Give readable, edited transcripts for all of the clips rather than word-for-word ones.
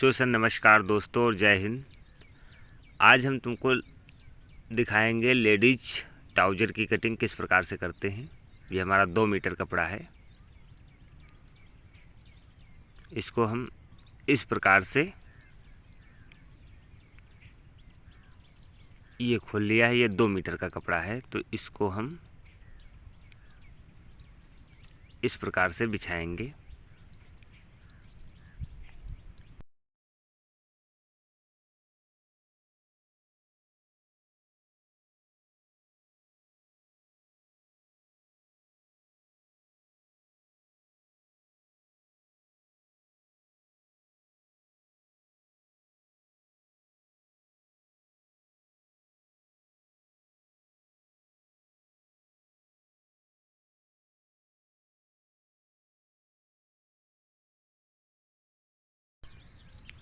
Sir नमस्कार दोस्तों और जय हिंद। आज हम तुमको दिखाएंगे लेडीज ट्राउज़र की कटिंग किस प्रकार से करते हैं। ये हमारा 2 मीटर कपड़ा है। इसको हम इस प्रकार से ये खोल लिया है। ये 2 मीटर का कपड़ा है, तो इसको हम इस प्रकार से बिछाएंगे।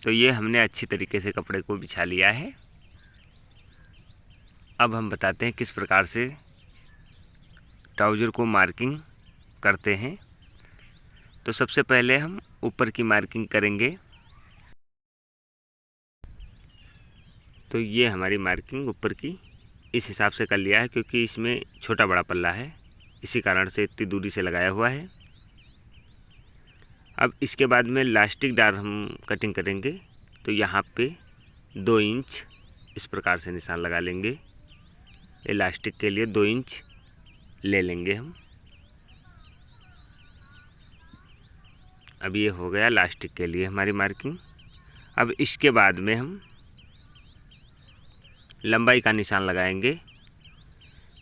तो ये हमने अच्छी तरीके से कपड़े को बिछा लिया है। अब हम बताते हैं किस प्रकार से ट्राउज़र को मार्किंग करते हैं। तो सबसे पहले हम ऊपर की मार्किंग करेंगे। तो ये हमारी मार्किंग ऊपर की इस हिसाब से कर लिया है, क्योंकि इसमें छोटा बड़ा पल्ला है, इसी कारण से इतनी दूरी से लगाया हुआ है। अब इसके बाद में इलास्टिक डाल हम कटिंग करेंगे। तो यहाँ पे 2 इंच इस प्रकार से निशान लगा लेंगे। इलास्टिक के लिए 2 इंच ले लेंगे हम। अब ये हो गया इलास्टिक के लिए हमारी मार्किंग। अब इसके बाद में हम लंबाई का निशान लगाएंगे।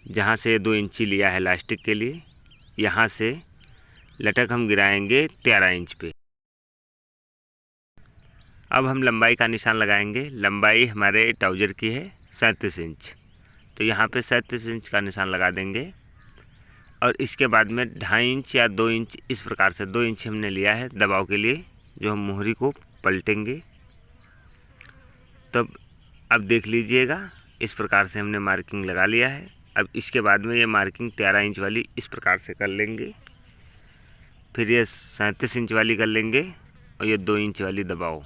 जहाँ से 2 इंची लिया है इलास्टिक के लिए, यहाँ से लटक हम गिराएंगे 13 इंच पे। अब हम लंबाई का निशान लगाएंगे। लंबाई हमारे ट्राउज़र की है 37 इंच, तो यहाँ पे 37 इंच का निशान लगा देंगे। और इसके बाद में 2.5 इंच या 2 इंच इस प्रकार से 2 इंच हमने लिया है दबाव के लिए, जो हम मोहरी को पलटेंगे। तब अब देख लीजिएगा, इस प्रकार से हमने मार्किंग लगा लिया है। अब इसके बाद में ये मार्किंग 13 इंच वाली इस प्रकार से कर लेंगे। फिर ये 37 इंच वाली कर लेंगे और ये 2 इंच वाली दबाओ।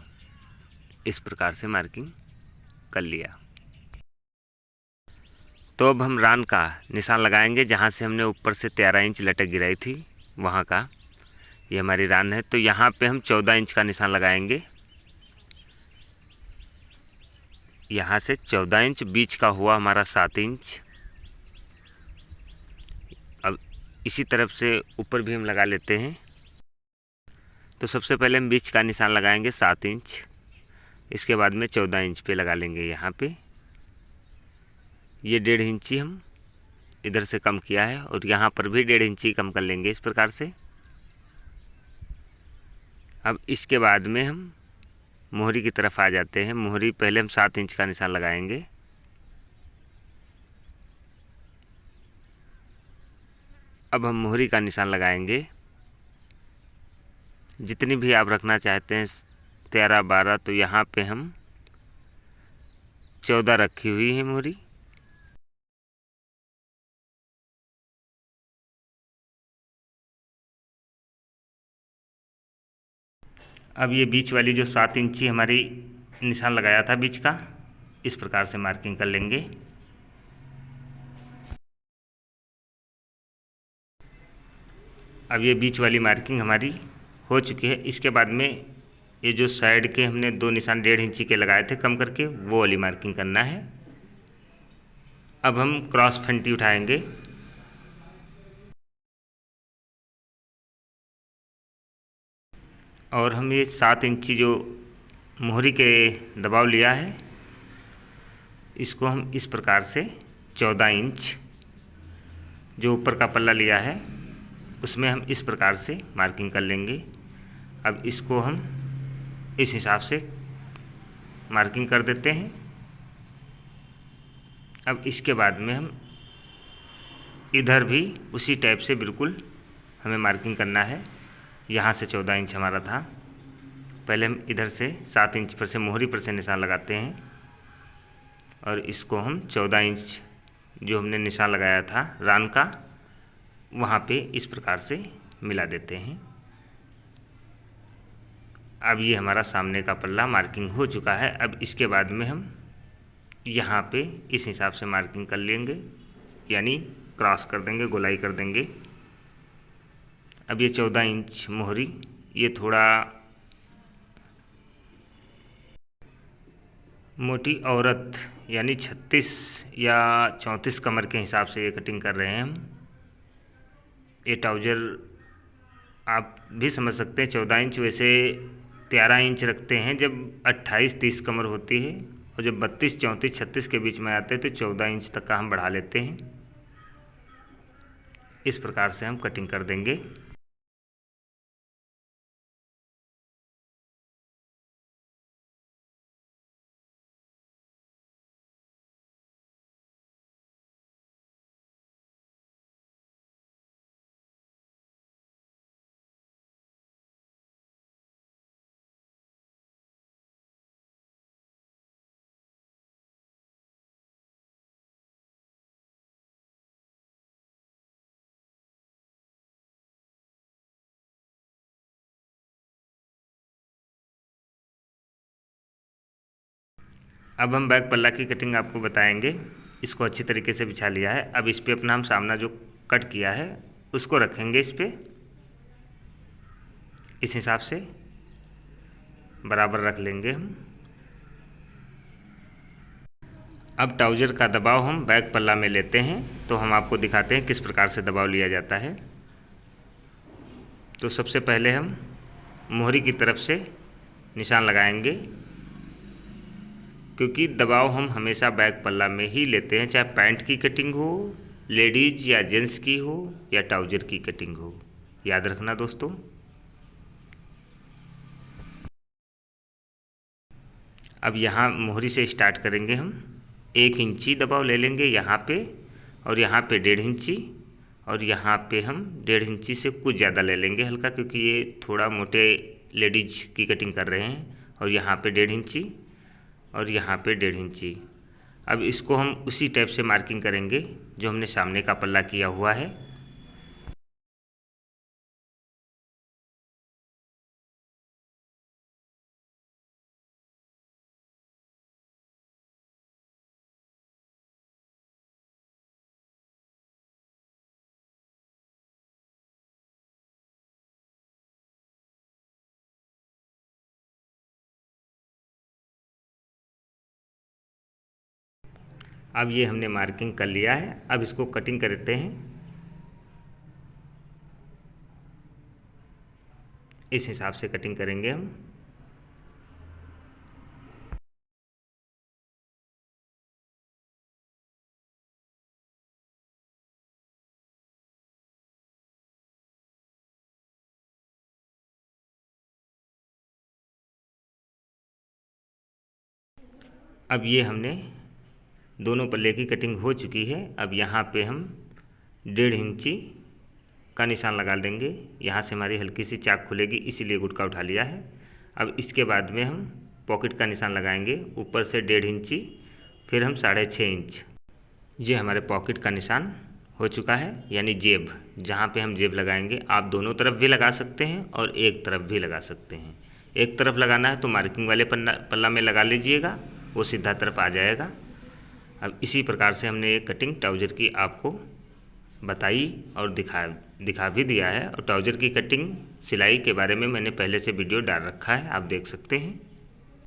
इस प्रकार से मार्किंग कर लिया। तो अब हम रान का निशान लगाएंगे। जहाँ से हमने ऊपर से 13 इंच लटक गिराई थी, वहाँ का ये हमारी रान है। तो यहाँ पे हम 14 इंच का निशान लगाएंगे। यहाँ से 14 इंच, बीच का हुआ हमारा 7 इंच। अब इसी तरफ से ऊपर भी हम लगा लेते हैं। तो सबसे पहले हम बीच का निशान लगाएंगे 7 इंच। इसके बाद में 14 इंच पे लगा लेंगे। यहाँ पे ये 1.5 इंची हम इधर से कम किया है, और यहाँ पर भी 1.5 इंची कम कर लेंगे इस प्रकार से। अब इसके बाद में हम मोहरी की तरफ आ जाते हैं। मोहरी पहले हम 7 इंच का निशान लगाएंगे। अब हम मोहरी का निशान लगाएंगे। जितनी भी आप रखना चाहते हैं, 13, 12, तो यहाँ पे हम 14 रखी हुई है मोहरी। अब ये बीच वाली जो 7 इंची हमारी निशान लगाया था बीच का, इस प्रकार से मार्किंग कर लेंगे। अब ये बीच वाली मार्किंग हमारी हो चुकी है। इसके बाद में ये जो साइड के हमने 2 निशान 1.5 इंची के लगाए थे कम करके, वो वाली मार्किंग करना है। अब हम क्रॉस फंटी उठाएंगे। और हम ये 7 इंची जो मोहरी के दबाव लिया है, इसको हम इस प्रकार से 14 इंच जो ऊपर का पल्ला लिया है, उसमें हम इस प्रकार से मार्किंग कर लेंगे। अब इसको हम इस हिसाब से मार्किंग कर देते हैं। अब इसके बाद में हम इधर भी उसी टाइप से बिल्कुल हमें मार्किंग करना है। यहाँ से 14 इंच हमारा था, पहले हम इधर से 7 इंच पर से मोहरी पर से निशान लगाते हैं, और इसको हम 14 इंच जो हमने निशान लगाया था रान का, वहाँ पे इस प्रकार से मिला देते हैं। अब ये हमारा सामने का पल्ला मार्किंग हो चुका है। अब इसके बाद में हम यहाँ पे इस हिसाब से मार्किंग कर लेंगे, यानी क्रॉस कर देंगे, गोलाई कर देंगे। अब ये 14 इंच मोहरी, ये थोड़ा मोटी औरत यानी 36 या 34 कमर के हिसाब से ये कटिंग कर रहे हैं हम। ये ट्राउज़र आप भी समझ सकते हैं 14 इंच, वैसे 13 इंच रखते हैं जब 28-30 कमर होती है, और जब 32, 34, 36 के बीच में आते हैं तो 14 इंच तक का हम बढ़ा लेते हैं। इस प्रकार से हम कटिंग कर देंगे। अब हम बैक पल्ला की कटिंग आपको बताएंगे। इसको अच्छी तरीके से बिछा लिया है। अब इस पे अपना हम सामना जो कट किया है उसको रखेंगे इस पे, इस हिसाब से बराबर रख लेंगे हम। अब ट्राउज़र का दबाव हम बैक पल्ला में लेते हैं, तो हम आपको दिखाते हैं किस प्रकार से दबाव लिया जाता है। तो सबसे पहले हम मोहरी की तरफ से निशान लगाएंगे, क्योंकि दबाव हम हमेशा बैक पल्ला में ही लेते हैं, चाहे पैंट की कटिंग हो, लेडीज या जेंट्स की हो, या ट्राउज़र की कटिंग हो, याद रखना दोस्तों। अब यहाँ मोहरी से स्टार्ट करेंगे हम। 1 इंची दबाव ले लेंगे यहाँ पे, और यहाँ पे 1.5 इंची, और यहाँ पे हम 1.5 इंची से कुछ ज़्यादा ले लेंगे हल्का, क्योंकि ये थोड़ा मोटे लेडीज की कटिंग कर रहे हैं। और यहाँ पे 1.5 इंची, और यहाँ पे 1.5 इंची। अब इसको हम उसी टाइप से मार्किंग करेंगे जो हमने सामने का पल्ला किया हुआ है। अब ये हमने मार्किंग कर लिया है। अब इसको कटिंग करते हैं। इस हिसाब से कटिंग करेंगे हम। अब ये हमने दोनों पल्ले की कटिंग हो चुकी है। अब यहाँ पे हम 1.5 इंची का निशान लगा देंगे। यहाँ से हमारी हल्की सी चाक खुलेगी, इसीलिए गुटका उठा लिया है। अब इसके बाद में हम पॉकेट का निशान लगाएंगे, ऊपर से 1.5 इंची, फिर हम 6.5 इंच। ये हमारे पॉकेट का निशान हो चुका है, यानी जेब, जहाँ पे हम जेब लगाएंगे। आप दोनों तरफ भी लगा सकते हैं और एक तरफ भी लगा सकते हैं। एक तरफ लगाना है तो मार्किंग वाले पल्ला में लगा लीजिएगा, वो सीधा तरफ आ जाएगा। अब इसी प्रकार से हमने ये कटिंग ट्राउज़र की आपको बताई और दिखा भी दिया है। और ट्राउज़र की कटिंग सिलाई के बारे में मैंने पहले से वीडियो डाल रखा है, आप देख सकते हैं।